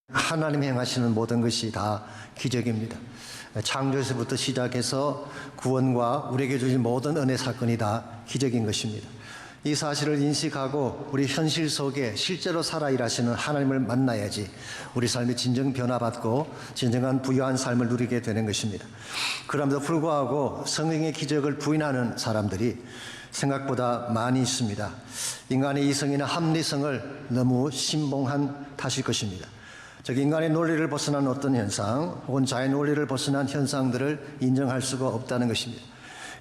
하나님이 행하시는 모든 것이 다 기적입니다. 창조에서부터 시작해서 구원과 우리에게 주신 모든 은혜 사건이 다 기적인 것입니다. 이 사실을 인식하고 우리 현실 속에 실제로 살아 일하시는 하나님을 만나야지 우리 삶이 진정 변화받고 진정한 부유한 삶을 누리게 되는 것입니다. 그럼에도 불구하고 성령의 기적을 부인하는 사람들이 생각보다 많이 있습니다. 인간의 이성이나 합리성을 너무 신봉한 탓일 것입니다. 즉 인간의 논리를 벗어난 어떤 현상 혹은 자의 논리를 벗어난 현상들을 인정할 수가 없다는 것입니다.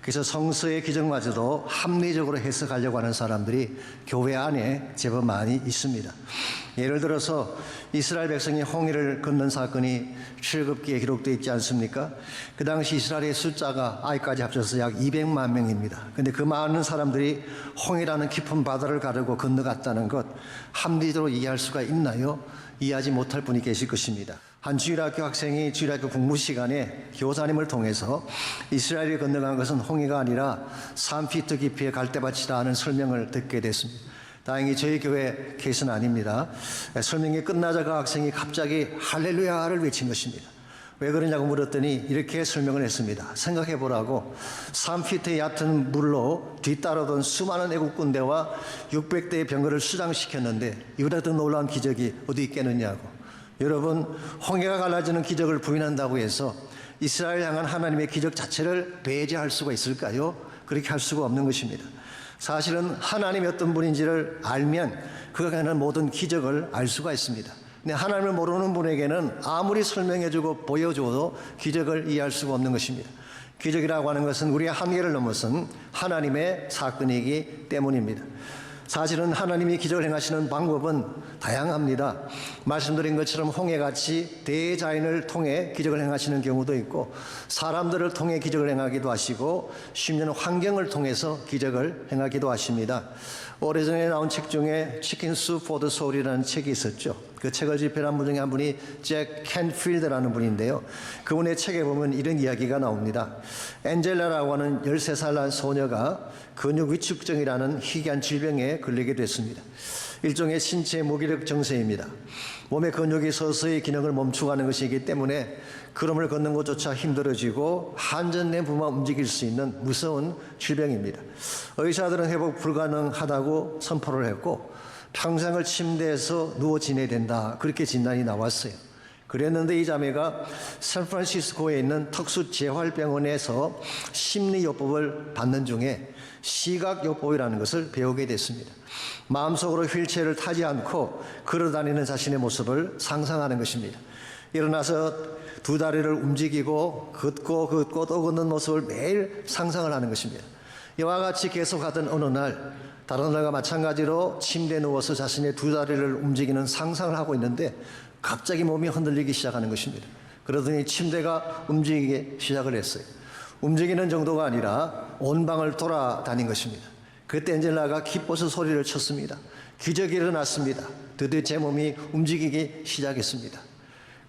그래서 성서의 기적마저도 합리적으로 해석하려고 하는 사람들이 교회 안에 제법 많이 있습니다. 예를 들어서 이스라엘 백성이 홍해를 건넌 사건이 출애굽기에 기록되어 있지 않습니까? 그 당시 이스라엘의 숫자가 아이까지 합쳐서 약 200만 명입니다. 그런데 그 많은 사람들이 홍해라는 깊은 바다를 가르고 건너갔다는 것 합리적으로 이해할 수가 있나요? 이해하지 못할 분이 계실 것입니다. 한 주일학교 학생이 주일학교 공부 시간에 교사님을 통해서 이스라엘이 건너간 것은 홍해가 아니라 3피트 깊이의 갈대밭이다 하는 설명을 듣게 됐습니다. 다행히 저희 교회 케이스는 아닙니다. 설명이 끝나자가 학생이 갑자기 할렐루야를 외친 것입니다. 왜 그러냐고 물었더니 이렇게 설명을 했습니다. 생각해 보라고 3피트의 얕은 물로 뒤따르던 수많은 애국 군대와 600대의 병거를 수장시켰는데 이보다 더 놀라운 기적이 어디 있겠느냐고. 여러분, 홍해가 갈라지는 기적을 부인한다고 해서 이스라엘 향한 하나님의 기적 자체를 배제할 수가 있을까요? 그렇게 할 수가 없는 것입니다. 사실은 하나님이 어떤 분인지를 알면 그가 하는 모든 기적을 알 수가 있습니다. 근데 하나님을 모르는 분에게는 아무리 설명해주고 보여줘도 기적을 이해할 수가 없는 것입니다. 기적이라고 하는 것은 우리의 한계를 넘어선 하나님의 사건이기 때문입니다. 사실은 하나님이 기적을 행하시는 방법은 다양합니다. 말씀드린 것처럼 홍해같이 대자연을 통해 기적을 행하시는 경우도 있고 사람들을 통해 기적을 행하기도 하시고 심지어는 환경을 통해서 기적을 행하기도 하십니다. 오래전에 나온 책 중에 치킨 수프 포 더 소울이라는 책이 있었죠. 그 책을 집필한 분 중에 한 분이 잭 캔필드라는 분인데요. 그분의 책에 보면 이런 이야기가 나옵니다. 엔젤라라고 하는 13살 난 소녀가 근육 위축증이라는 희귀한 질병에 걸리게 됐습니다. 일종의 신체 무기력 증세입니다. 몸의 근육이 서서히 기능을 멈추가는 것이기 때문에 걸음을 걷는 것조차 힘들어지고 한전내부만 움직일 수 있는 무서운 질병입니다. 의사들은 회복 불가능하다고 선포를 했고 평생을 침대에서 누워 지내야 된다 그렇게 진단이 나왔어요. 그랬는데 이 자매가 샌프란시스코에 있는 특수재활병원에서 심리요법을 받는 중에 시각요법이라는 것을 배우게 됐습니다. 마음속으로 휠체어를 타지 않고 걸어다니는 자신의 모습을 상상하는 것입니다. 일어나서 두 다리를 움직이고 걷고 또 걷는 모습을 매일 상상을 하는 것입니다. 이와 같이 계속하던 어느 날 다른 날과 마찬가지로 침대에 누워서 자신의 두 다리를 움직이는 상상을 하고 있는데 갑자기 몸이 흔들리기 시작하는 것입니다. 그러더니 침대가 움직이기 시작을 했어요. 움직이는 정도가 아니라 온 방을 돌아다닌 것입니다. 그때 엔젤라가 기뻐서 소리를 쳤습니다. 기적이 일어났습니다. 드디어 제 몸이 움직이기 시작했습니다.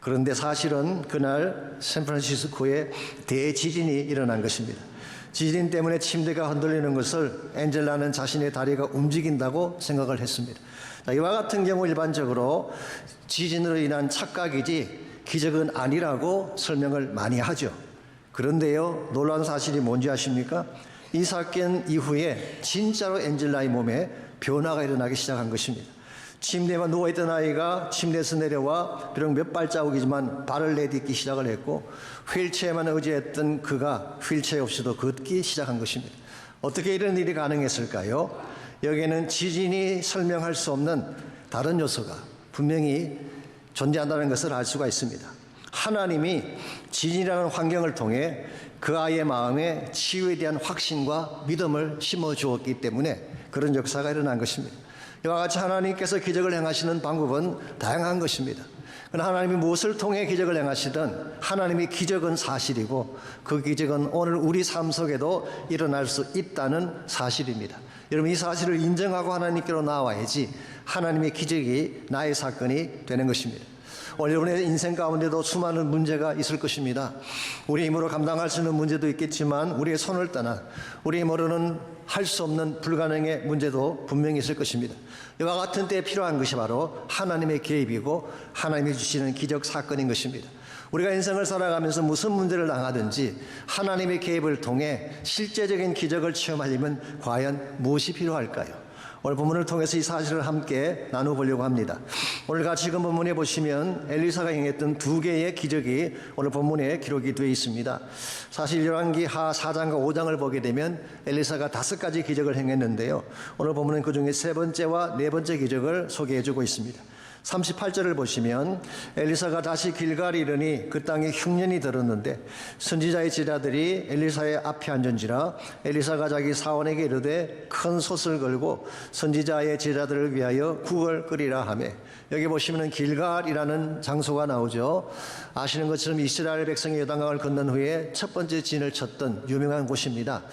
그런데 사실은 그날 샌프란시스코에 대지진이 일어난 것입니다. 지진 때문에 침대가 흔들리는 것을 엔젤라는 자신의 다리가 움직인다고 생각을 했습니다. 이와 같은 경우 일반적으로 지진으로 인한 착각이지 기적은 아니라고 설명을 많이 하죠. 그런데요, 놀라운 사실이 뭔지 아십니까? 이 사건 이후에 진짜로 엔젤라의 몸에 변화가 일어나기 시작한 것입니다. 침대에만 누워있던 아이가 침대에서 내려와 비록 몇 발자국이지만 발을 내딛기 시작을 했고 휠체어만 의지했던 그가 휠체어 없이도 걷기 시작한 것입니다. 어떻게 이런 일이 가능했을까요? 여기에는 지진이 설명할 수 없는 다른 요소가 분명히 존재한다는 것을 알 수가 있습니다. 하나님이 지진이라는 환경을 통해 그 아이의 마음에 치유에 대한 확신과 믿음을 심어주었기 때문에 그런 역사가 일어난 것입니다. 이와 같이 하나님께서 기적을 행하시는 방법은 다양한 것입니다. 그러나 하나님이 무엇을 통해 기적을 행하시든 하나님의 기적은 사실이고 그 기적은 오늘 우리 삶 속에도 일어날 수 있다는 사실입니다. 여러분, 이 사실을 인정하고 하나님께로 나와야지 하나님의 기적이 나의 사건이 되는 것입니다. 여러분의 인생 가운데도 수많은 문제가 있을 것입니다. 우리 힘으로 감당할 수 있는 문제도 있겠지만 우리의 손을 떠나 우리 힘으로는 할 수 없는 불가능의 문제도 분명히 있을 것입니다. 이와 같은 때에 필요한 것이 바로 하나님의 개입이고 하나님이 주시는 기적 사건인 것입니다. 우리가 인생을 살아가면서 무슨 문제를 당하든지 하나님의 개입을 통해 실제적인 기적을 체험하려면 과연 무엇이 필요할까요? 오늘 본문을 통해서 이 사실을 함께 나눠보려고 합니다. 오늘 같이 읽은 본문에 보시면 엘리사가 행했던 2개의 기적이 오늘 본문에 기록이 되어 있습니다. 사실 열왕기하 4장과 5장을 보게 되면 엘리사가 5가지 기적을 행했는데요. 오늘 본문은 그중에 3번째와 4번째 기적을 소개해주고 있습니다. 38절을 보시면 엘리사가 다시 길갈에 이르니 그 땅에 흉년이 들었는데 선지자의 제자들이 엘리사의 앞에 앉은지라 엘리사가 자기 사원에게 이르되 큰 솥을 걸고 선지자의 제자들을 위하여 국을 끓이라 하며, 여기 보시면 길갈이라는 장소가 나오죠. 아시는 것처럼 이스라엘 백성이 요단강을 건넌 후에 첫 번째 진을 쳤던 유명한 곳입니다.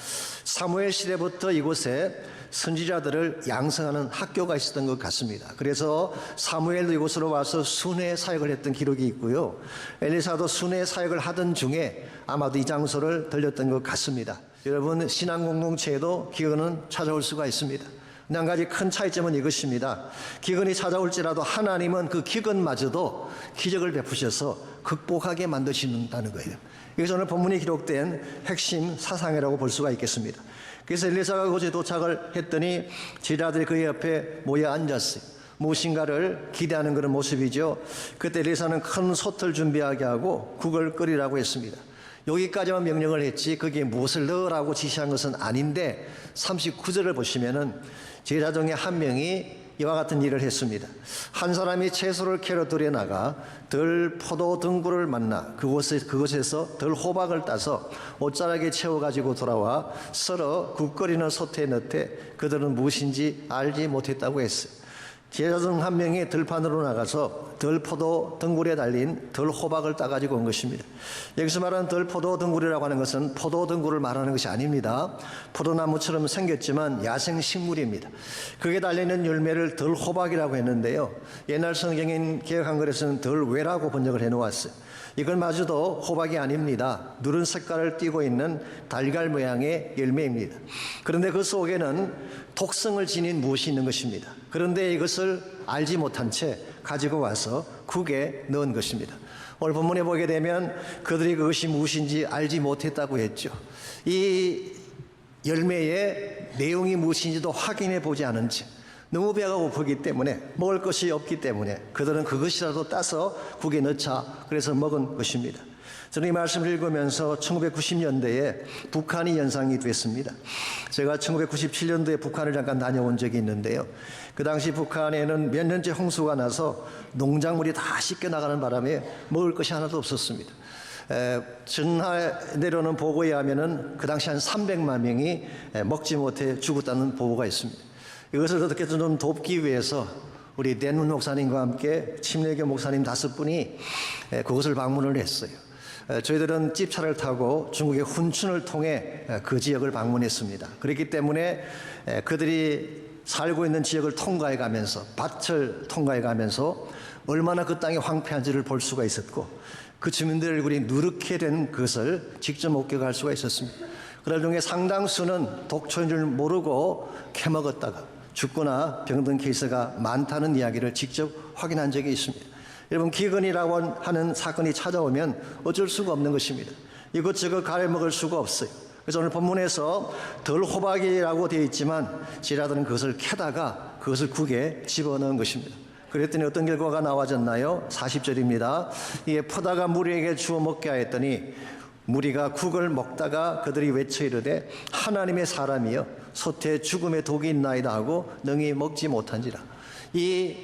사무엘 시대부터 이곳에 선지자들을 양성하는 학교가 있었던 것 같습니다. 그래서 사무엘도 이곳으로 와서 순회 사역을 했던 기록이 있고요. 엘리사도 순회 사역을 하던 중에 아마도 이 장소를 들렸던 것 같습니다. 여러분, 신앙 공동체에도 기근은 찾아올 수가 있습니다. 한 가지 큰 차이점은 이것입니다. 기근이 찾아올지라도 하나님은 그 기근마저도 기적을 베푸셔서 극복하게 만드신다는 거예요. 이것이 오늘 본문에 기록된 핵심 사상이라고 볼 수가 있겠습니다. 그래서 엘리사가 그곳에 도착을 했더니 제자들이 그의 옆에 모여 앉았어요. 무엇인가를 기대하는 그런 모습이죠. 그때 엘리사는 큰 솥을 준비하게 하고 국을 끓이라고 했습니다. 여기까지만 명령을 했지 거기에 무엇을 넣으라고 지시한 것은 아닌데 39절을 보시면은 제자 중에 한 명이 이와 같은 일을 했습니다. 한 사람이 채소를 캐러 들여 나가 덜 포도 등굴을 만나 그곳에서 덜 호박을 따서 옷자락에 채워 가지고 돌아와 썰어 국 끓이는 솥에 넣되 그들은 무엇인지 알지 못했다고 했어요. 제자 중 한 명이 들판으로 나가서 덜포도 등굴에 달린 덜호박을 따가지고 온 것입니다. 여기서 말하는 덜포도 등굴이라고 하는 것은 포도 등굴을 말하는 것이 아닙니다. 포도나무처럼 생겼지만 야생식물입니다. 그게 달리는 열매를 덜호박이라고 했는데요. 옛날 성경인 개역한글에서는 덜외라고 번역을 해놓았어요. 이건 마저도 호박이 아닙니다. 누런 색깔을 띠고 있는 달걀 모양의 열매입니다. 그런데 그 속에는 독성을 지닌 무엇이 있는 것입니다. 그런데 이것을 알지 못한 채 가지고 와서 국에 넣은 것입니다. 오늘 본문에 보게 되면 그들이 그것이 무엇인지 알지 못했다고 했죠. 이 열매의 내용이 무엇인지도 확인해 보지 않은 채 너무 배가 고프기 때문에 먹을 것이 없기 때문에 그들은 그것이라도 따서 국에 넣자 그래서 먹은 것입니다. 저는 이 말씀을 읽으면서 1990년대에 북한이 연상이 됐습니다. 제가 1997년도에 북한을 잠깐 다녀온 적이 있는데요. 그 당시 북한에는 몇 년째 홍수가 나서 농작물이 다 씻겨나가는 바람에 먹을 것이 하나도 없었습니다. 전하 내려오는 보고에 하면은 그 당시 한 300만 명이 먹지 못해 죽었다는 보고가 있습니다. 이것을 어떻게든 좀 돕기 위해서 우리 댄문 목사님과 함께 침례교 목사님 5분이 그곳을 방문을 했어요. 저희들은 찝차를 타고 중국의 훈춘을 통해 그 지역을 방문했습니다. 그렇기 때문에 그들이 살고 있는 지역을 통과해 가면서 밭을 통과해 가면서 얼마나 그 땅이 황폐한지를 볼 수가 있었고 그 주민들 얼굴이 누렇게 된 것을 직접 목격할 수가 있었습니다. 그럴 중에 상당수는 독초인 줄 모르고 캐먹었다가 죽거나 병든 케이스가 많다는 이야기를 직접 확인한 적이 있습니다. 여러분, 기근이라고 하는 사건이 찾아오면 어쩔 수가 없는 것입니다. 이것저것 가려먹을 수가 없어요. 그래서 오늘 본문에서 덜 호박이라고 되어 있지만 제자들은 그것을 캐다가 그것을 국에 집어넣은 것입니다. 그랬더니 어떤 결과가 나와졌나요? 40절입니다. 이에 퍼다가 무리에게 주어 먹게 하였더니 무리가 국을 먹다가 그들이 외쳐 이르되 하나님의 사람이여 솥에 죽음의 독이 있나이다 하고 능히 먹지 못한지라. 이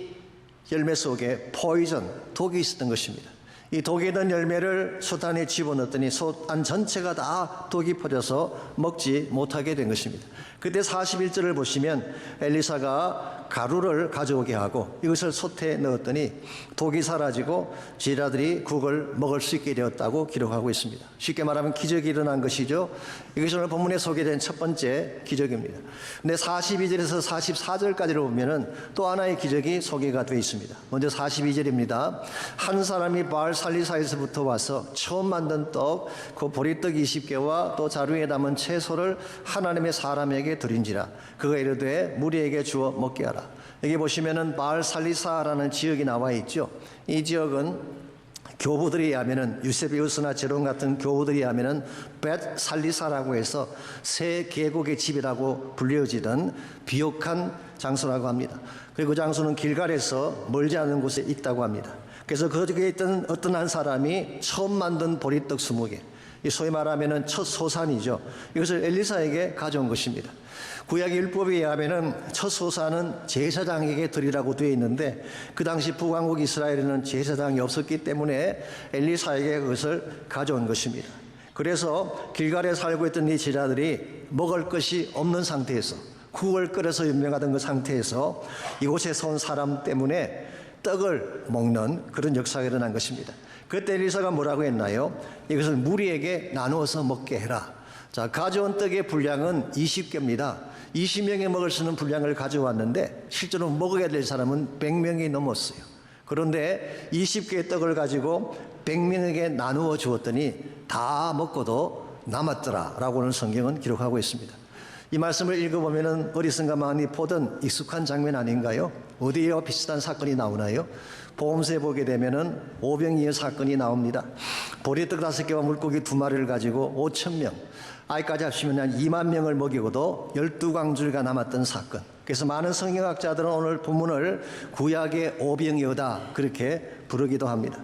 열매 속에 포이전, 독이 있었던 것입니다. 이 독에 든 열매를 솥 안에 집어넣었더니 솥 안 전체가 다 독이 퍼져서 먹지 못하게 된 것입니다. 그때 41절을 보시면 엘리사가 가루를 가져오게 하고 이것을 솥에 넣었더니 독이 사라지고 제자들이 국을 먹을 수 있게 되었다고 기록하고 있습니다. 쉽게 말하면 기적이 일어난 것이죠. 이것이 오늘 본문에 소개된 첫 번째 기적입니다. 근데 42절에서 44절까지를 보면은 또 하나의 기적이 소개가 되어 있습니다. 먼저 42절입니다. 한 사람이 바알 살리사에서부터 와서 처음 만든 떡, 그 보리떡 20개와 또 자루에 담은 채소를 하나님의 사람에게 드린지라. 그가 이르되 무리에게 주어 먹게 하라. 여기 보시면은 바알 살리사라는 지역이 나와 있죠. 이 지역은 교부들이 하면은 유세비우스나 제론 같은 교부들이 하면은 벳 살리사라고 해서 새 계곡의 집이라고 불려지던 비옥한 장소라고 합니다. 그리고 그 장소는 길갈에서 멀지 않은 곳에 있다고 합니다. 그래서 거기에 있던 어떤 한 사람이 처음 만든 보리떡 20개, 이 소위 말하면은 첫 소산이죠. 이것을 엘리사에게 가져온 것입니다. 구약의 율법에 의하면은 첫 소산은 제사장에게 드리라고 되어 있는데 그 당시 북왕국 이스라엘에는 제사장이 없었기 때문에 엘리사에게 그것을 가져온 것입니다. 그래서 길갈에 살고 있던 이 제자들이 먹을 것이 없는 상태에서 국을 끓여서 유명하던 그 상태에서 이곳에서 온 사람 때문에 떡을 먹는 그런 역사가 일어난 것입니다. 그때 엘리사가 뭐라고 했나요? 이것을 무리에게 나누어서 먹게 해라. 자, 가져온 떡의 분량은 20개입니다. 20명이 먹을 수 있는 분량을 가져왔는데 실제로 먹어야 될 사람은 100명이 넘었어요. 그런데 20개의 떡을 가지고 100명에게 나누어 주었더니 다 먹고도 남았더라라고는 성경은 기록하고 있습니다. 이 말씀을 읽어보면 어리석은 마음이 보던 익숙한 장면 아닌가요? 어디에요? 비슷한 사건이 나오나요? 보험서에 보게 되면은 오병이어 사건이 나옵니다. 보리떡 5개와 물고기 2마리를 가지고 5,000명, 아이까지 합치면 한 2만 명을 먹이고도 12광주리가 남았던 사건. 그래서 많은 성경학자들은 오늘 본문을 구약의 오병이어다 그렇게 부르기도 합니다.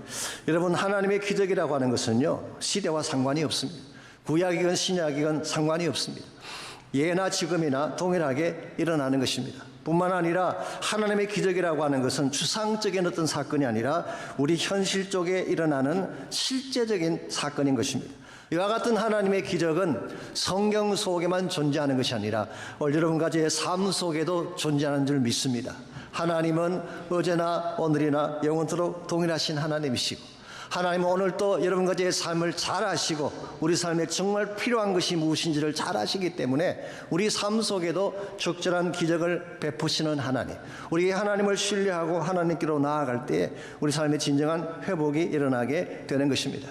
여러분, 하나님의 기적이라고 하는 것은요, 시대와 상관이 없습니다. 구약이건 신약이건 상관이 없습니다. 예나 지금이나 동일하게 일어나는 것입니다. 뿐만 아니라 하나님의 기적이라고 하는 것은 추상적인 어떤 사건이 아니라 우리 현실 속에 일어나는 실제적인 사건인 것입니다. 이와 같은 하나님의 기적은 성경 속에만 존재하는 것이 아니라 여러분과 제 삶 속에도 존재하는 줄 믿습니다. 하나님은 어제나 오늘이나 영원토록 동일하신 하나님이시고 하나님은 오늘 또 여러분과 제 삶을 잘 아시고 우리 삶에 정말 필요한 것이 무엇인지를 잘 아시기 때문에 우리 삶 속에도 적절한 기적을 베푸시는 하나님, 우리 하나님을 신뢰하고 하나님께로 나아갈 때 우리 삶의 진정한 회복이 일어나게 되는 것입니다.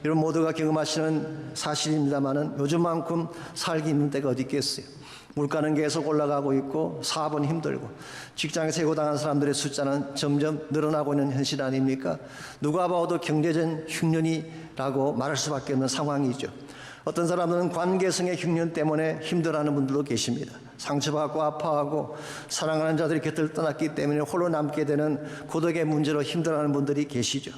여러분 모두가 경험하시는 사실입니다마는 요즘만큼 살기 힘든 때가 어디 있겠어요. 물가는 계속 올라가고 있고 사업은 힘들고 직장에서 해고당한 사람들의 숫자는 점점 늘어나고 있는 현실 아닙니까? 누가 봐도 경제적 흉년이라고 말할 수밖에 없는 상황이죠. 어떤 사람들은 관계성의 흉년 때문에 힘들어하는 분들도 계십니다. 상처받고 아파하고 사랑하는 자들이 곁을 떠났기 때문에 홀로 남게 되는 고독의 문제로 힘들어하는 분들이 계시죠.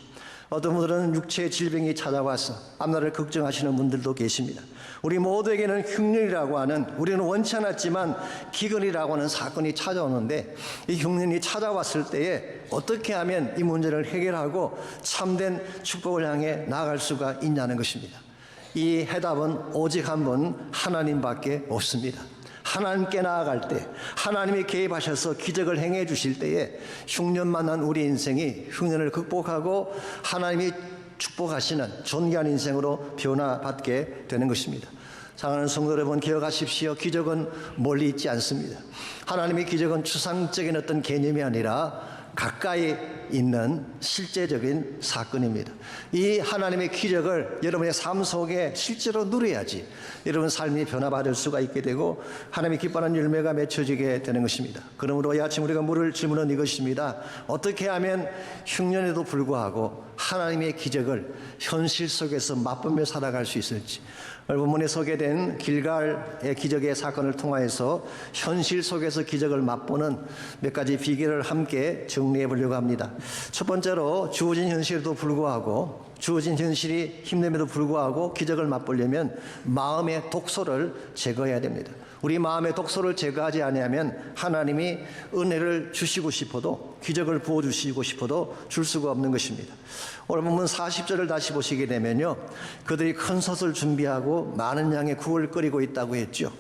어떤 분들은 육체의 질병이 찾아와서 앞날을 걱정하시는 분들도 계십니다. 우리 모두에게는 흉년이라고 하는, 우리는 원치 않았지만 기근이라고 하는 사건이 찾아오는데 이 흉년이 찾아왔을 때에 어떻게 하면 이 문제를 해결하고 참된 축복을 향해 나아갈 수가 있냐는 것입니다. 이 해답은 오직 한 분 하나님밖에 없습니다. 하나님께 나아갈 때 하나님이 개입하셔서 기적을 행해 주실 때에 흉년 만난 우리 인생이 흉년을 극복하고 하나님이 축복하시는 존귀한 인생으로 변화받게 되는 것입니다. 사랑하는 성도 여러분, 기억하십시오. 기적은 멀리 있지 않습니다. 하나님의 기적은 추상적인 어떤 개념이 아니라 가까이 있는 실제적인 사건입니다. 이 하나님의 기적을 여러분의 삶 속에 실제로 누려야지 여러분 삶이 변화받을 수가 있게 되고 하나님의 기뻐하는 열매가 맺혀지게 되는 것입니다. 그러므로 이 아침 우리가 물을 질문은 이것입니다. 어떻게 하면 흉년에도 불구하고 하나님의 기적을 현실 속에서 맛보며 살아갈 수 있을지, 오늘 본문에 소개된 길갈의 기적의 사건을 통하여서 현실 속에서 기적을 맛보는 몇 가지 비결을 함께 정리해 보려고 합니다. 첫 번째로 주어진 현실에도 불구하고 주어진 현실이 힘듦에도 불구하고 기적을 맛보려면 마음의 독소를 제거해야 됩니다. 우리 마음의 독소를 제거하지 아니하면 하나님이 은혜를 주시고 싶어도, 기적을 부어주시고 싶어도 줄 수가 없는 것입니다. 오늘 본문 40절을 다시 보시게 되면요, 그들이 큰 솥을 준비하고 많은 양의 국을 끓이고 있다고 했죠.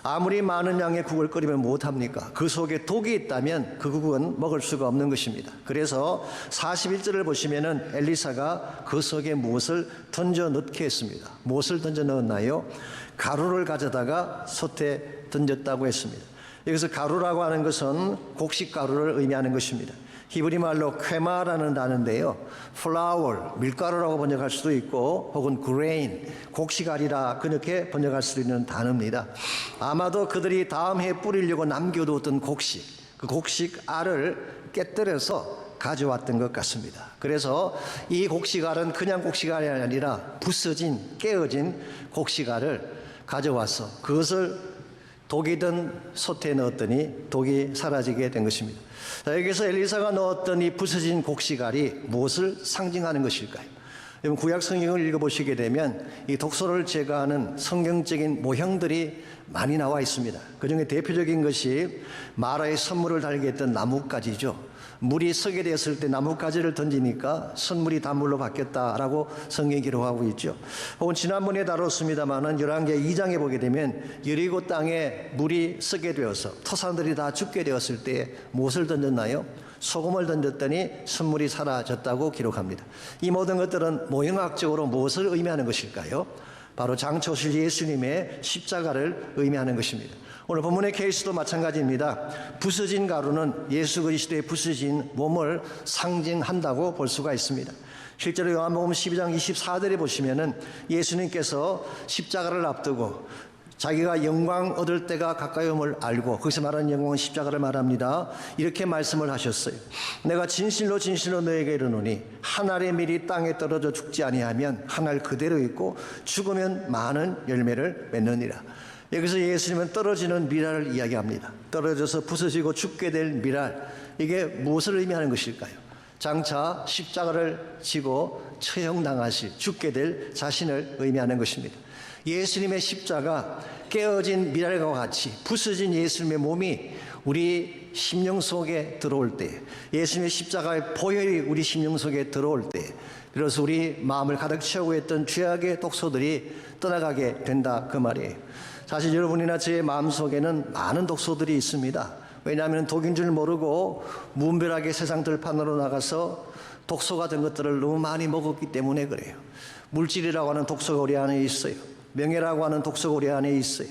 아무리 많은 양의 국을 끓이면 못합니까? 그 속에 독이 있다면 그 국은 먹을 수가 없는 것입니다. 그래서 41절을 보시면은 엘리사가 그 속에 무엇을 던져 넣게 했습니다. 무엇을 던져 넣었나요? 가루를 가져다가 솥에 던졌다고 했습니다. 여기서 가루라고 하는 것은 곡식가루를 의미하는 것입니다. 히브리 말로 쾌마라는 단어인데요, flour, 밀가루라고 번역할 수도 있고 혹은 grain, 곡식알이라 그렇게 번역할 수 있는 단어입니다. 아마도 그들이 다음 해에 뿌리려고 남겨두었던 곡식, 그 곡식알을 깨뜨려서 가져왔던 것 같습니다. 그래서 이 곡식알은 그냥 곡식알이 아니라 부서진, 깨어진 곡식알을 가져와서 그것을 독이 든 솥에 넣었더니 독이 사라지게 된 것입니다. 자, 여기서 엘리사가 넣었던 이 부서진 곡식알이 무엇을 상징하는 것일까요? 여러분, 구약 성경을 읽어보시게 되면 이 독소를 제거하는 성경적인 모형들이 많이 나와 있습니다. 그 중에 대표적인 것이 마라의 선물을 달게 했던 나뭇가지죠. 물이 서게 되었을 때 나뭇가지를 던지니까 선물이 단물로 바뀌었다라고 성경이 기록하고 있죠. 혹은 지난번에 다뤘습니다마는 열왕기하 2장에 보게 되면 여리고 땅에 물이 서게 되어서 토산들이 다 죽게 되었을 때 무엇을 던졌나요? 소금을 던졌더니 선물이 사라졌다고 기록합니다. 이 모든 것들은 모형학적으로 무엇을 의미하는 것일까요? 바로 장초실 예수님의 십자가를 의미하는 것입니다. 오늘 본문의 케이스도 마찬가지입니다. 부서진 가루는 예수 그리스도의 부서진 몸을 상징한다고 볼 수가 있습니다. 실제로 요한복음 12장 24절에 보시면은 예수님께서 십자가를 앞두고 자기가 영광 얻을 때가 가까이 om을 알고, 거기서 말하는 영광은 십자가를 말합니다. 이렇게 말씀을 하셨어요. 내가 진실로 진실로 너에게 이르노니 한 알의 밀이 땅에 떨어져 죽지 아니하면 한 알 그대로 있고 죽으면 많은 열매를 맺느니라. 여기서 예수님은 떨어지는 밀알을 이야기합니다. 떨어져서 부서지고 죽게 될 밀알, 이게 무엇을 의미하는 것일까요? 장차 십자가를 지고 처형당하실, 죽게 될 자신을 의미하는 것입니다. 예수님의 십자가, 깨어진 밀알과 같이 부서진 예수님의 몸이 우리 심령 속에 들어올 때, 예수님의 십자가의 보혈이 우리 심령 속에 들어올 때, 비로소 우리 마음을 가득 채우고 있던 죄악의 독소들이 떠나가게 된다, 그 말이에요. 사실 여러분이나 제 마음속에는 많은 독소들이 있습니다. 왜냐하면 독인 줄 모르고 무분별하게 세상 들판으로 나가서 독소가 된 것들을 너무 많이 먹었기 때문에 그래요. 물질이라고 하는 독소가 우리 안에 있어요. 명예라고 하는 독소가 우리 안에 있어요.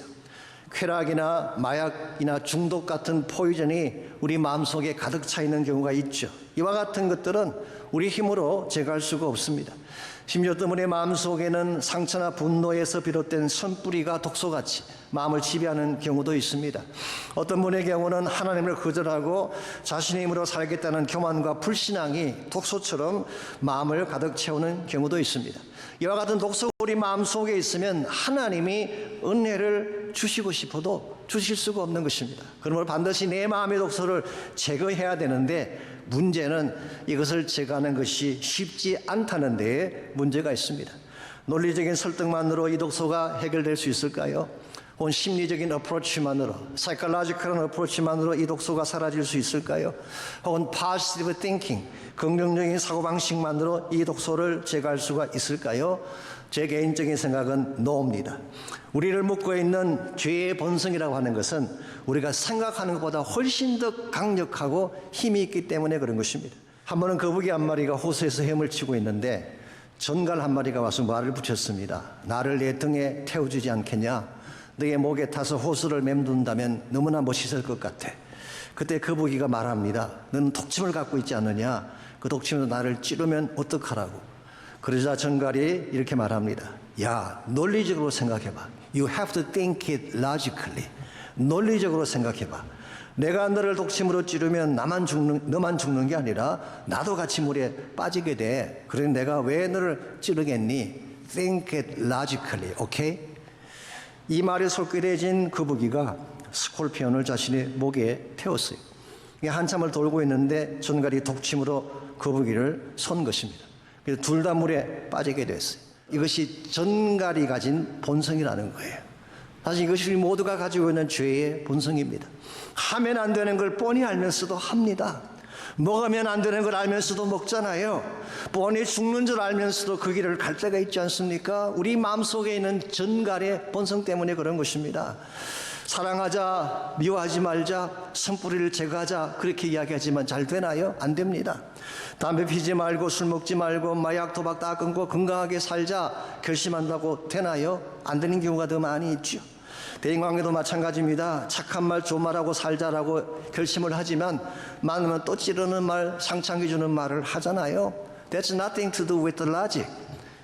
쾌락이나 마약이나 중독 같은 포이즌이 우리 마음속에 가득 차 있는 경우가 있죠. 이와 같은 것들은 우리 힘으로 제거할 수가 없습니다. 심지어 또 우리 마음속에는 상처나 분노에서 비롯된 선뿌리가 독소같이 마음을 지배하는 경우도 있습니다. 어떤 분의 경우는 하나님을 거절하고 자신의 힘으로 살겠다는 교만과 불신앙이 독소처럼 마음을 가득 채우는 경우도 있습니다. 이와 같은 독소가 우리 마음속에 있으면 하나님이 은혜를 주시고 싶어도 주실 수가 없는 것입니다. 그러므로 반드시 내 마음의 독소를 제거해야 되는데, 문제는 이것을 제거하는 것이 쉽지 않다는 데에 문제가 있습니다. 논리적인 설득만으로 이 독소가 해결될 수 있을까요? 혹은 심리적인 어프로치만으로, 사이콜로지컬한 어프로치만으로 이 독소가 사라질 수 있을까요? 혹은 positive thinking, 긍정적인 사고방식만으로 이 독소를 제거할 수가 있을까요? 제 개인적인 생각은 no입니다. 우리를 묶고 있는 죄의 본성이라고 하는 것은 우리가 생각하는 것보다 훨씬 더 강력하고 힘이 있기 때문에 그런 것입니다. 한 번은 거북이 한 마리가 호수에서 헤엄을 치고 있는데 전갈 한 마리가 와서 말을 붙였습니다. 나를 내 등에 태워주지 않겠냐? 너의 목에 타서 호수를 맴돈다면 너무나 멋있을 것 같아. 그때 거북이가 말합니다. 너는 독침을 갖고 있지 않느냐? 그 독침으로 나를 찌르면 어떡하라고. 그러자 전갈이 이렇게 말합니다. 야, 논리적으로 생각해봐. You have to think it logically. 논리적으로 생각해봐. 내가 너를 독침으로 찌르면 너만 죽는 게 아니라 나도 같이 물에 빠지게 돼. 그래 내가 왜 너를 찌르겠니? Think it logically, okay? 이 말에 솔깃해진 거북이가 스콜피온을 자신의 목에 태웠어요. 한참을 돌고 있는데 전갈이 독침으로 거북이를 쏜 것입니다. 그래서 둘 다 물에 빠지게 됐어요. 이것이 전갈이 가진 본성이라는 거예요. 사실 이것이 우리 모두가 가지고 있는 죄의 본성입니다. 하면 안 되는 걸 뻔히 알면서도 합니다. 먹으면 안 되는 걸 알면서도 먹잖아요. 뻔히 죽는 줄 알면서도 그 길을 갈 때가 있지 않습니까? 우리 마음속에 있는 전갈의 본성 때문에 그런 것입니다. 사랑하자, 미워하지 말자, 성뿌리를 제거하자 그렇게 이야기하지만 잘 되나요? 안 됩니다. 담배 피지 말고 술 먹지 말고 마약 도박 다 끊고 건강하게 살자 결심한다고 되나요? 안 되는 경우가 더 많이 있죠. 대인관계도 마찬가지입니다. 착한 말, 좋은 말하고 살자라고 결심을 하지만 많으면 또 찌르는 말, 상처 주는 말을 하잖아요. That's nothing to do with the logic.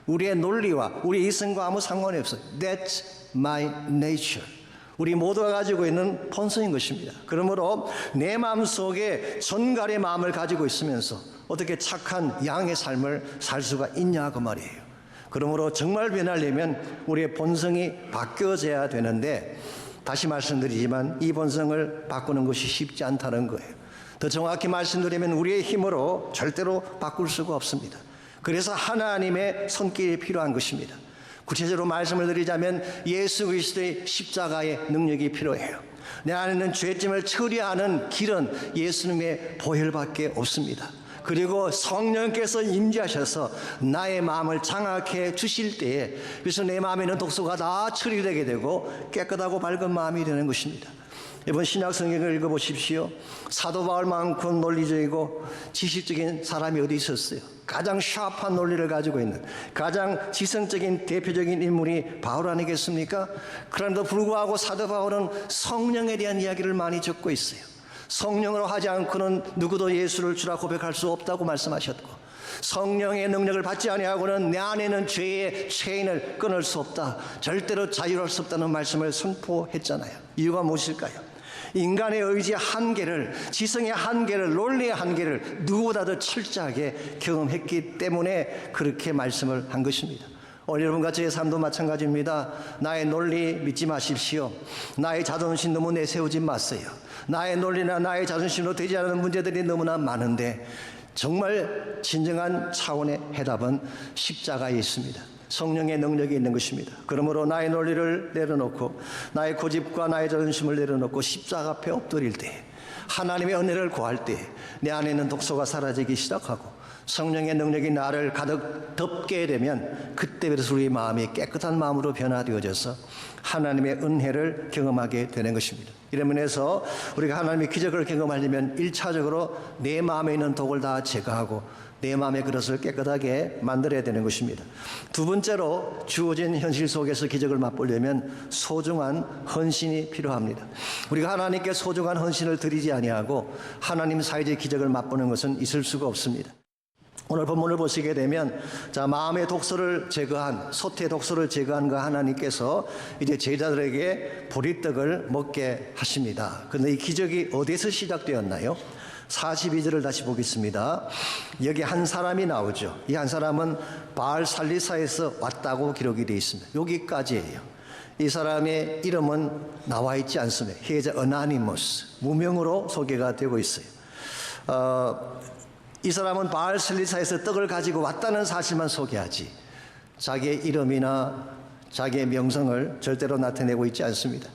우리의 논리와 우리 이성과 아무 상관이 없어요. That's my nature. 우리 모두가 가지고 있는 본성인 것입니다. 그러므로 내 마음속에 전갈의 마음을 가지고 있으면서 어떻게 착한 양의 삶을 살 수가 있냐 그 말이에요. 그러므로 정말 변하려면 우리의 본성이 바뀌어져야 되는데 다시 말씀드리지만 이 본성을 바꾸는 것이 쉽지 않다는 거예요. 더 정확히 말씀드리면 우리의 힘으로 절대로 바꿀 수가 없습니다. 그래서 하나님의 손길이 필요한 것입니다. 구체적으로 말씀을 드리자면 예수 그리스도의 십자가의 능력이 필요해요. 내 안에 있는 죄짐을 처리하는 길은 예수님의 보혈밖에 없습니다. 그리고 성령께서 임재하셔서 나의 마음을 장악해 주실 때에 그래서 내 마음에 있는 독소가 다 처리되게 되고 깨끗하고 밝은 마음이 되는 것입니다. 이번 신약 성경을 읽어보십시오. 사도 바울만큼 논리적이고 지식적인 사람이 어디 있었어요? 가장 샤프한 논리를 가지고 있는 가장 지성적인 대표적인 인물이 바울 아니겠습니까? 그럼에도 불구하고 사도 바울은 성령에 대한 이야기를 많이 적고 있어요. 성령으로 하지 않고는 누구도 예수를 주라 고백할 수 없다고 말씀하셨고 성령의 능력을 받지 아니하고는 내 안에 있는 죄의 체인을 끊을 수 없다. 절대로 자유할 수 없다는 말씀을 선포했잖아요. 이유가 무엇일까요? 인간의 의지의 한계를, 지성의 한계를, 논리의 한계를 누구보다도 철저하게 경험했기 때문에 그렇게 말씀을 한 것입니다. 오늘 여러분과 저의 삶도 마찬가지입니다. 나의 논리 믿지 마십시오. 나의 자존심 너무 내세우지 마세요. 나의 논리나 나의 자존심으로 되지 않는 문제들이 너무나 많은데 정말 진정한 차원의 해답은 십자가에 있습니다. 성령의 능력이 있는 것입니다. 그러므로 나의 논리를 내려놓고 나의 고집과 나의 자존심을 내려놓고 십자가 앞에 엎드릴 때 하나님의 은혜를 구할 때 내 안에 있는 독소가 사라지기 시작하고 성령의 능력이 나를 가득 덮게 되면 그때부터 우리 마음이 깨끗한 마음으로 변화되어져서 하나님의 은혜를 경험하게 되는 것입니다. 이런 면에서 우리가 하나님의 기적을 경험하려면 1차적으로 내 마음에 있는 독을 다 제거하고 내 마음의 그릇을 깨끗하게 만들어야 되는 것입니다. 두 번째로 주어진 현실 속에서 기적을 맛보려면 소중한 헌신이 필요합니다. 우리가 하나님께 소중한 헌신을 드리지 아니하고 하나님 사이의 기적을 맛보는 것은 있을 수가 없습니다. 오늘 본문을 보시게 되면 자 마음의 독소를 제거한 소태의 독소를 제거한 그 하나님께서 이제 제자들에게 보리떡을 먹게 하십니다. 그런데 이 기적이 어디서 시작되었나요? 42절을 다시 보겠습니다. 여기 한 사람이 나오죠. 이 한 사람은 바알 살리사에서 왔다고 기록이 되어 있습니다. 여기까지예요. 이 사람의 이름은 나와 있지 않습니다. He is anonymous. 무명으로 소개가 되고 있어요. 이 사람은 바알 살리사에서 떡을 가지고 왔다는 사실만 소개하지 자기의 이름이나 자기의 명성을 절대로 나타내고 있지 않습니다.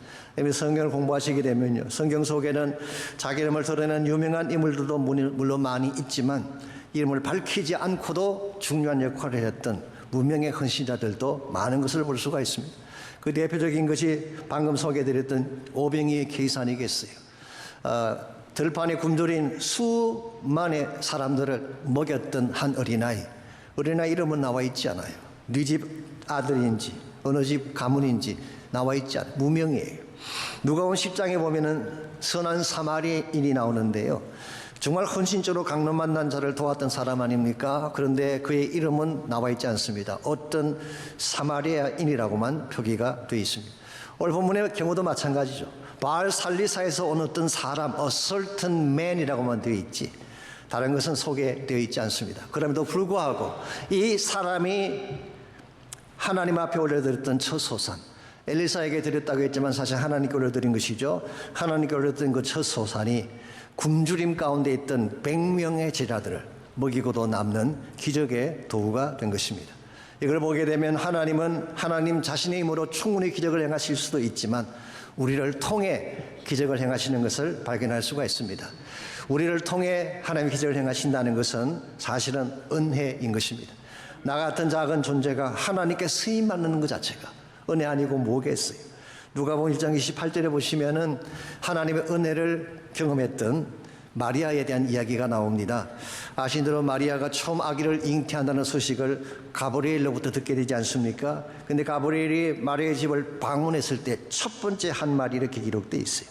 성경을 공부하시게 되면요, 성경 속에는 자기 이름을 드러내는 유명한 인물들도 물론 많이 있지만 이름을 밝히지 않고도 중요한 역할을 했던 무명의 헌신자들도 많은 것을 볼 수가 있습니다. 그 대표적인 것이 방금 소개해드렸던 오병이의 케이스 아니겠어요? 들판에 굶주린 수만의 사람들을 먹였던 한 어린아이 이름은 나와 있지 않아요. 네 집 아들인지 어느 집 가문인지 나와 있지 않아요. 무명이에요. 누가복음 10장에 보면은 선한 사마리인이 나오는데요. 정말 헌신적으로 강론 만난 자를 도왔던 사람 아닙니까? 그런데 그의 이름은 나와 있지 않습니다. 어떤 사마리아인이라고만 표기가 되어 있습니다. 오늘 본문의 경우도 마찬가지죠. 바알 살리사에서 온 어떤 사람, a certain man이라고만 되어 있지 다른 것은 소개되어 있지 않습니다. 그럼에도 불구하고 이 사람이 하나님 앞에 올려드렸던 첫 소산, 엘리사에게 드렸다고 했지만 사실 하나님께 올려드린 것이죠. 하나님께 올려드린 그 첫 소산이 굶주림 가운데 있던 100명의 제자들을 먹이고도 남는 기적의 도구가 된 것입니다. 이걸 보게 되면 하나님은 하나님 자신의 힘으로 충분히 기적을 행하실 수도 있지만 우리를 통해 기적을 행하시는 것을 발견할 수가 있습니다. 우리를 통해 하나님의 기적을 행하신다는 것은 사실은 은혜인 것입니다. 나 같은 작은 존재가 하나님께 쓰임받는 것 자체가 은혜 아니고 뭐겠어요. 누가복음 1장 28절에 보시면은 하나님의 은혜를 경험했던 마리아에 대한 이야기가 나옵니다. 아신 대로 마리아가 처음 아기를 잉태한다는 소식을 가브리엘로부터 듣게 되지 않습니까? 근데 가브리엘이 마리아의 집을 방문했을 때 첫 번째 한 말이 이렇게 기록되어 있어요.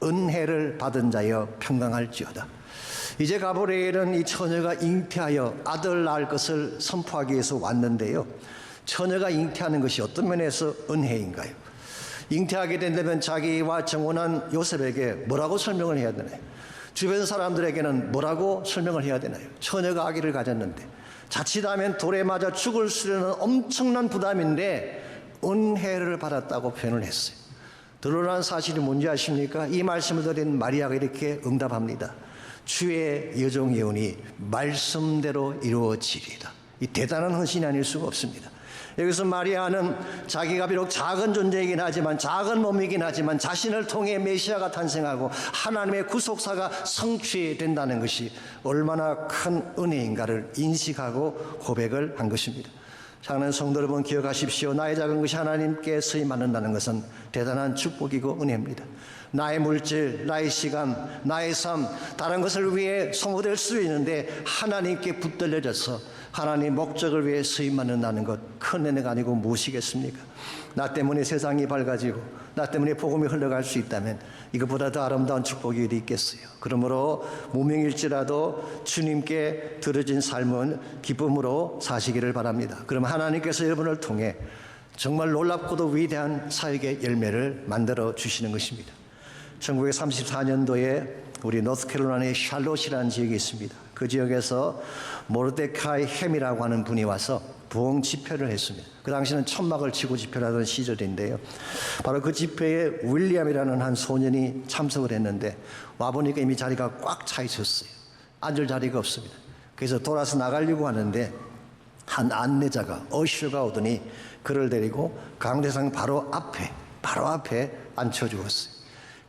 은혜를 받은 자여 평강할지어다. 이제 가브리엘은 이 처녀가 잉태하여 아들 낳을 것을 선포하기 위해서 왔는데요. 처녀가 잉태하는 것이 어떤 면에서 은혜인가요? 잉태하게 된다면 자기와 정혼한 요셉에게 뭐라고 설명을 해야 되나요? 주변 사람들에게는 뭐라고 설명을 해야 되나요? 처녀가 아기를 가졌는데 자칫하면 돌에 맞아 죽을 수는 엄청난 부담인데 은혜를 받았다고 표현을 했어요. 드러난 사실이 뭔지 아십니까? 이 말씀을 드린 마리아가 이렇게 응답합니다. 주의 여종 예언이 말씀대로 이루어지리이다. 이 대단한 헌신이 아닐 수가 없습니다. 여기서 마리아는 자기가 비록 작은 존재이긴 하지만 작은 몸이긴 하지만 자신을 통해 메시아가 탄생하고 하나님의 구속사가 성취된다는 것이 얼마나 큰 은혜인가를 인식하고 고백을 한 것입니다. 사랑하는 성도 여러분 기억하십시오. 나의 작은 것이 하나님께 쓰임받는다는 것은 대단한 축복이고 은혜입니다. 나의 물질, 나의 시간, 나의 삶, 다른 것을 위해 소모될 수 있는데 하나님께 붙들려져서 하나님 목적을 위해 쓰임받는다는 것 큰 은혜가 아니고 무엇이겠습니까? 나 때문에 세상이 밝아지고 나 때문에 복음이 흘러갈 수 있다면 이것보다 더 아름다운 축복이 어디 있겠어요. 그러므로 무명일지라도 주님께 들어진 삶은 기쁨으로 사시기를 바랍니다. 그럼 하나님께서 여러분을 통해 정말 놀랍고도 위대한 사역의 열매를 만들어 주시는 것입니다. 1934년도에 우리 노스캐롤라이나의 샬롯이라는 지역이 있습니다. 그 지역에서 모르데카이 햄이라고 하는 분이 와서 부흥 집회를 했습니다. 그 당시는 천막을 치고 집회를 하던 시절인데요. 바로 그 집회에 윌리엄이라는 한 소년이 참석을 했는데 와보니까 이미 자리가 꽉 차 있었어요. 앉을 자리가 없습니다. 그래서 돌아서 나가려고 하는데 한 안내자가 어셔가 오더니 그를 데리고 강대상 바로 앞에 앉혀주었어요.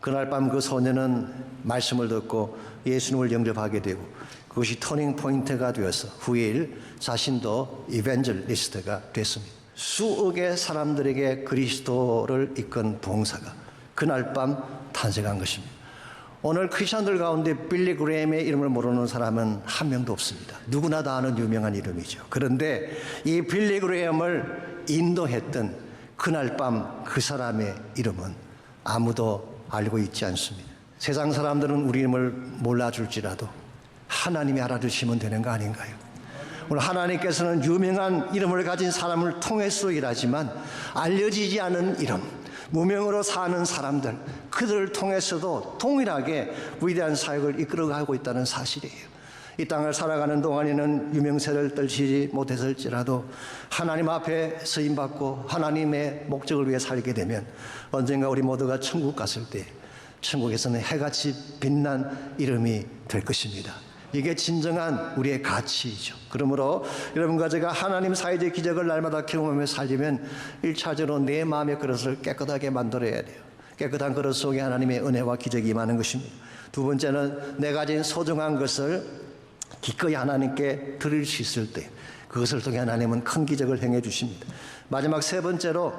그날 밤 그 소년은 말씀을 듣고 예수님을 영접하게 되고 그것이 터닝 포인트가 되어서 후일 자신도 이벤젤리스트가 됐습니다. 수억의 사람들에게 그리스도를 이끈 봉사가 그날 밤 탄생한 것입니다. 오늘 크리스천들 가운데 빌리 그레임의 이름을 모르는 사람은 한 명도 없습니다. 누구나 다 아는 유명한 이름이죠. 그런데 이 빌리 그레임을 인도했던 그날 밤 그 사람의 이름은 아무도 알고 있지 않습니다. 세상 사람들은 우리 이름을 몰라줄지라도 하나님이 알아주시면 되는 거 아닌가요? 오늘 하나님께서는 유명한 이름을 가진 사람을 통해서 일하지만 알려지지 않은 이름, 무명으로 사는 사람들, 그들을 통해서도 동일하게 위대한 사역을 이끌어가고 있다는 사실이에요. 이 땅을 살아가는 동안에는 유명세를 떨치지 못했을지라도 하나님 앞에 쓰임받고 하나님의 목적을 위해 살게 되면 언젠가 우리 모두가 천국 갔을 때 천국에서는 해같이 빛난 이름이 될 것입니다. 이게 진정한 우리의 가치이죠. 그러므로 여러분과 제가 하나님 사이의 기적을 날마다 경험하며 살려면 1차적으로 내 마음의 그릇을 깨끗하게 만들어야 돼요. 깨끗한 그릇 속에 하나님의 은혜와 기적이 임하는 것입니다. 두 번째는 내 가진 소중한 것을 기꺼이 하나님께 드릴 수 있을 때 그것을 통해 하나님은 큰 기적을 행해 주십니다. 마지막 세 번째로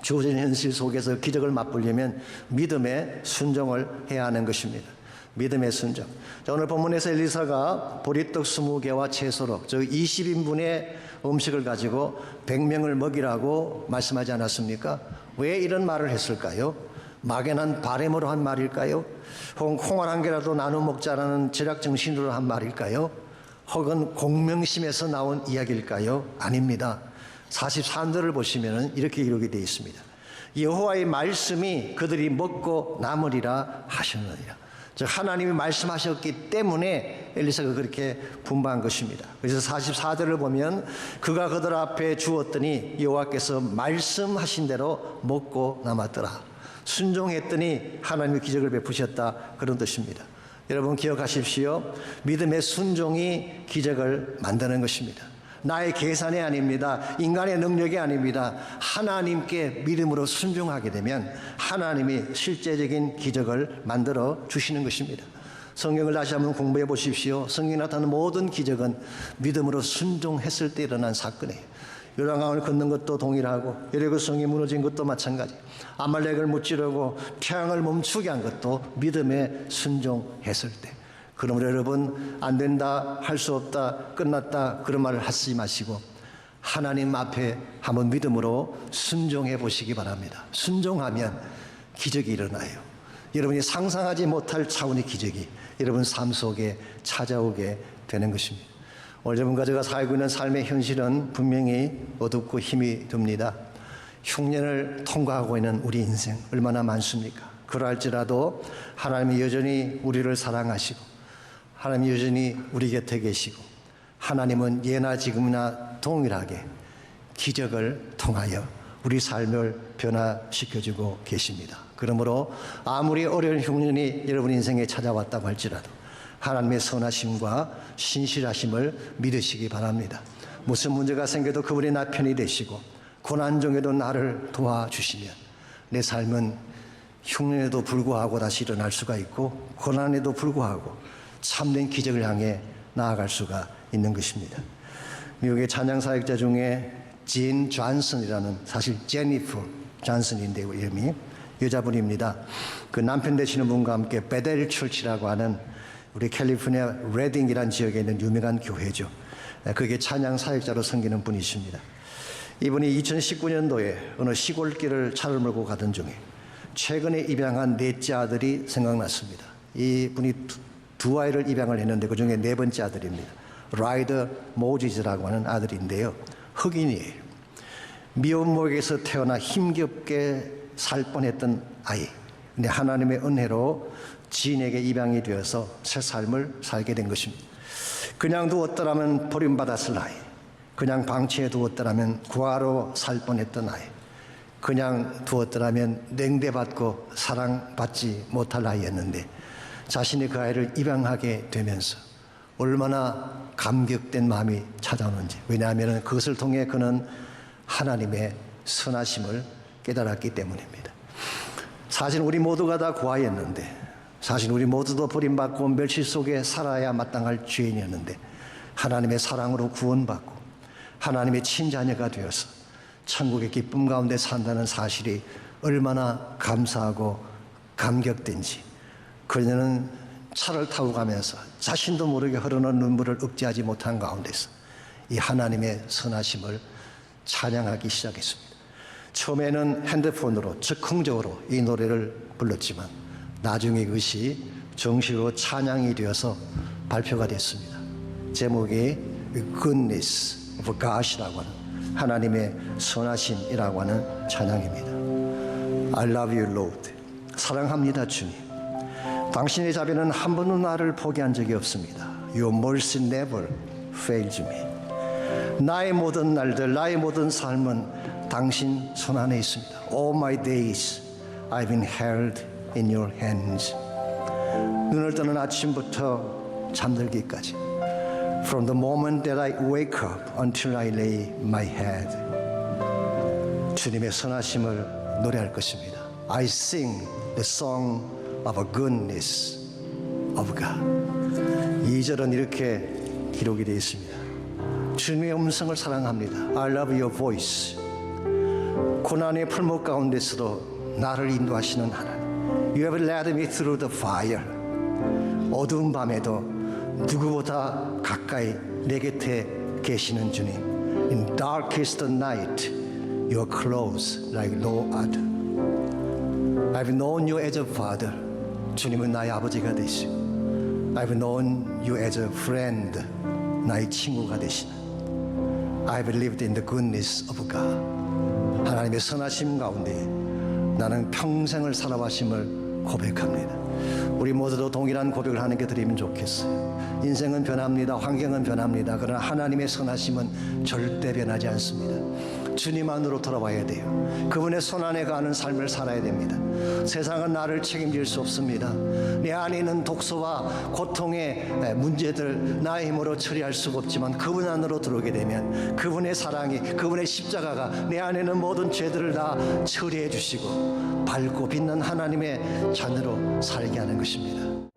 주어진 현실 속에서 기적을 맛보려면 믿음의 순종을 해야 하는 것입니다. 믿음의 순종. 자, 오늘 본문에서 엘리사가 보리떡 20개와 채소로 즉 20인분의 음식을 가지고 100명을 먹이라고 말씀하지 않았습니까? 왜 이런 말을 했을까요? 막연한 바램으로 한 말일까요? 혹은 콩알 한 개라도 나눠 먹자라는 제작 정신으로 한 말일까요? 혹은 공명심에서 나온 이야기일까요? 아닙니다. 44절을 보시면 이렇게 기록이 되어 있습니다. 여호와의 말씀이 그들이 먹고 남으리라 하셨느니라. 즉 하나님이 말씀하셨기 때문에 엘리사가 그렇게 분부한 것입니다. 그래서 44절을 보면 그가 그들 앞에 주었더니 여호와께서 말씀하신 대로 먹고 남았더라. 순종했더니 하나님의 기적을 베푸셨다, 그런 뜻입니다. 여러분 기억하십시오. 믿음의 순종이 기적을 만드는 것입니다. 나의 계산이 아닙니다. 인간의 능력이 아닙니다. 하나님께 믿음으로 순종하게 되면 하나님이 실제적인 기적을 만들어 주시는 것입니다. 성경을 다시 한번 공부해 보십시오. 성경에 나타나는 모든 기적은 믿음으로 순종했을 때 일어난 사건이에요. 요단강을 건넌 것도 동일하고 여리고성이 무너진 것도 마찬가지. 아말렉을 무찌르고 태양을 멈추게 한 것도 믿음에 순종했을 때. 그러므로 여러분 안 된다, 할 수 없다, 끝났다 그런 말을 하지 마시고 하나님 앞에 한번 믿음으로 순종해 보시기 바랍니다. 순종하면 기적이 일어나요. 여러분이 상상하지 못할 차원의 기적이 여러분 삶 속에 찾아오게 되는 것입니다. 오늘 여러분과 제가 살고 있는 삶의 현실은 분명히 어둡고 힘이 듭니다. 흉년을 통과하고 있는 우리 인생 얼마나 많습니까? 그러할지라도 하나님이 여전히 우리를 사랑하시고 하나님이 여전히 우리 곁에 계시고 하나님은 예나 지금이나 동일하게 기적을 통하여 우리 삶을 변화시켜주고 계십니다. 그러므로 아무리 어려운 흉년이 여러분 인생에 찾아왔다고 할지라도 하나님의 선하심과 신실하심을 믿으시기 바랍니다. 무슨 문제가 생겨도 그분이 나 편이 되시고 고난 중에도 나를 도와주시면 내 삶은 흉년에도 불구하고 다시 일어날 수가 있고 고난에도 불구하고 참된 기적을 향해 나아갈 수가 있는 것입니다. 미국의 찬양사역자 중에 진 존슨이라는, 사실 제니퍼 존슨인데요, 이름이 여자분입니다. 그 남편 되시는 분과 함께 베델 철치라고 하는 우리 캘리포니아 레딩이라는 지역에 있는 유명한 교회죠. 그게 찬양 사역자로 섬기는 분이십니다. 이분이 2019년도에 어느 시골길을 차를 몰고 가던 중에 최근에 입양한 넷째 아들이 생각났습니다. 이분이 두 아이를 입양을 했는데 그 중에 네 번째 아들입니다. 라이더 모지즈라고 하는 아들인데요. 흑인이에요. 미혼모에게서 태어나 힘겹게 살 뻔했던 아이. 근데 하나님의 은혜로 지인에게 입양이 되어서 새 삶을 살게 된 것입니다. 그냥 두었더라면 버림받았을 아이, 그냥 방치해 두었더라면 구하로 살 뻔했던 아이, 그냥 두었더라면 냉대받고 사랑받지 못할 아이였는데 자신이 그 아이를 입양하게 되면서 얼마나 감격된 마음이 찾아오는지. 왜냐하면 그것을 통해 그는 하나님의 선하심을 깨달았기 때문입니다. 사실 우리 모두가 다 고아였는데, 사실 우리 모두도 버림받고 멸시 속에 살아야 마땅할 죄인이었는데 하나님의 사랑으로 구원받고 하나님의 친자녀가 되어서 천국의 기쁨 가운데 산다는 사실이 얼마나 감사하고 감격된지, 그녀는 차를 타고 가면서 자신도 모르게 흐르는 눈물을 억제하지 못한 가운데서 이 하나님의 선하심을 찬양하기 시작했습니다. 처음에는 핸드폰으로 즉흥적으로 이 노래를 불렀지만 나중에 그것이 정식으로 찬양이 되어서 발표가 됐습니다. 제목이 Goodness of God이라고 하는, 하나님의 선하심이라고 하는 찬양입니다. I love you, Lord. 사랑합니다, 주님. 당신의 자비는 한 번도 나를 포기한 적이 없습니다. Your mercy never fails me. 나의 모든 날들, 나의 모든 삶은 당신 손 안에 있습니다. All my days I've been held in your hands. 눈을 뜨는 아침부터 잠들기까지, From the moment that I wake up until I lay my head. 주님의 선하심을 노래할 것입니다. I sing the song of a goodness of God. 2절은 이렇게 기록이 되어 있습니다. 주님의 음성을 사랑합니다. I love your voice. 고난의 풀목 가운데서도 나를 인도하시는 하나님. You have led me through the fire. 어두운 밤에도 누구보다 가까이 내 곁에 계시는 주님. In darkest night, you are close like no other. I've known you as a father. 주님은 나의 아버지가 되시고, I've known you as a friend. 나의 친구가 되시는. I've lived in the goodness of God. 하나님의 선하심 가운데 나는 평생을 살아와심을 고백합니다. 우리 모두도 동일한 고백을 하는 게 드리면 좋겠어요. 인생은 변합니다. 환경은 변합니다. 그러나 하나님의 선하심은 절대 변하지 않습니다. 주님 안으로 돌아와야 돼요. 그분의 손안에 가는 삶을 살아야 됩니다. 세상은 나를 책임질 수 없습니다. 내 안에 있는 독소와 고통의 문제들 나의 힘으로 처리할 수가 없지만 그분 안으로 들어오게 되면 그분의 사랑이, 그분의 십자가가 내 안에 있는 모든 죄들을 다 처리해 주시고 밝고 빛난 하나님의 자녀로 살게 하는 것입니다.